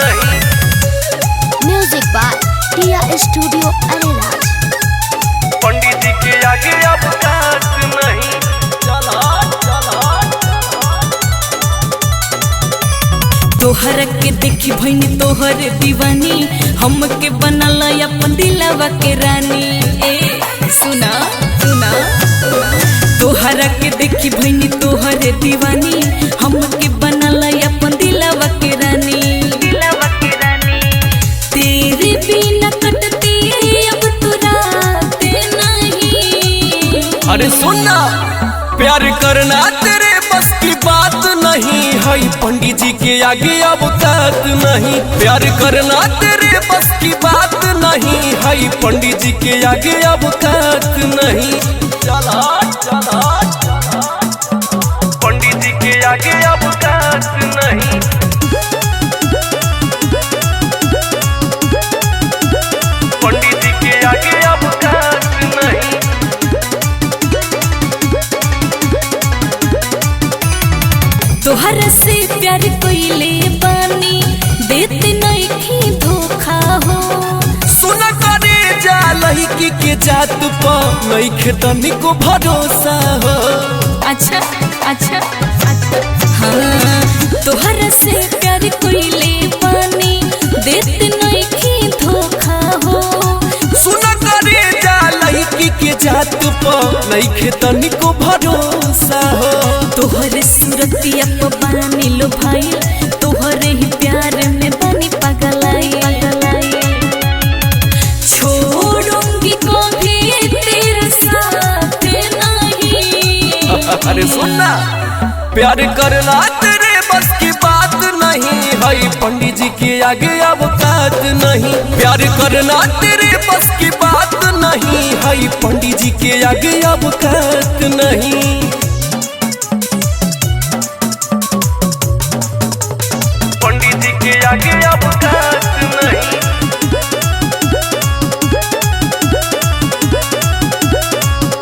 नहीं। Music by Tiya studio Areraj. Pandit ji के आगे अब काट नहीं। तोहर के देखी भैनी तोहर दीवानी, हमके बनल अपन दिलवा के रानी। ए सुना सुना, तोहर के देखी भैनी तोहर दीवानी, हमके बनल अपन दिलवा के रानी। तेरे बिना कटती अब तो रात नहीं। अरे सुनना, प्यार करना तेरे बस की बात नहीं है, पंडित जी के आगे अब काट नहीं। प्यार करना तेरे बस की बात नहीं है, पंडित जी के आगे अब काट नहीं। चला चला पंडित जी के आगे अब काट नहीं। पंडित जी के आगे अब काट नहीं। तोहर से प्यार कोइले बानी, देते नहीं धोखा हो। सुना करे जा लड़की के जात पर नहीं तनिको भरोसा हो। अच्छा अच्छा अच्छा, हाँ तोहर से प्यार कोइले बानी, देते नहीं धोखा हो। सुना करे जा लड़की के जात पर नहीं तनिको भरोसा हो। तोहर सूरतिया को बानी लो भाई, तोहर ही प्यार में बानी पगलाई। छोड़ूंगी कभी तेरा साथ नहीं। अरे सुनना, प्यार करना तेरे बस की बात नहीं है, पंडित जी के आगे अब काट नहीं। प्यार करना तेरे बस की बात नहीं है, पंडित जी के आगे अब काट नहीं। पंडित जी के आगे अब काट नहीं।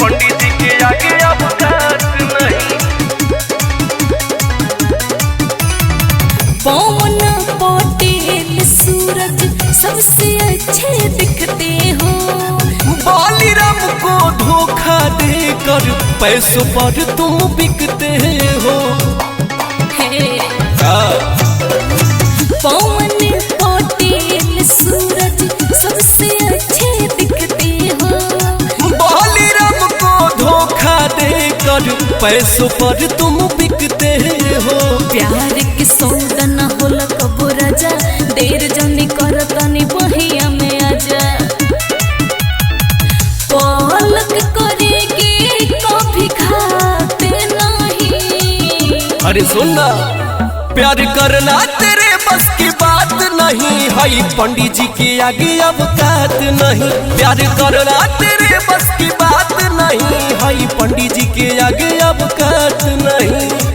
पंडित जी के आगे अब काट नहीं। पवन पटेल सूरज सबसे अच्छे दिखते हो। बालीराम को धोखा देकर पैसों पर तुम बिकते हो। पवन पटेल सूरज सबसे अच्छे दिखते हो। बालीराम को धोखा देकर पैसों पर तुम बिकते हो। प्यार के सौदा न होला कबो राजा, देर जनी करतनी बहिया में आजा। पलक करेगी कभी खाते नहीं। अरे सुनना, प्यार करना तेरे बस की बात नहीं है, पंडित जी के आगे अब काट नहीं। प्यार करना तेरे बस की बात नहीं है, पंडित जी के आगे अब काट नहीं।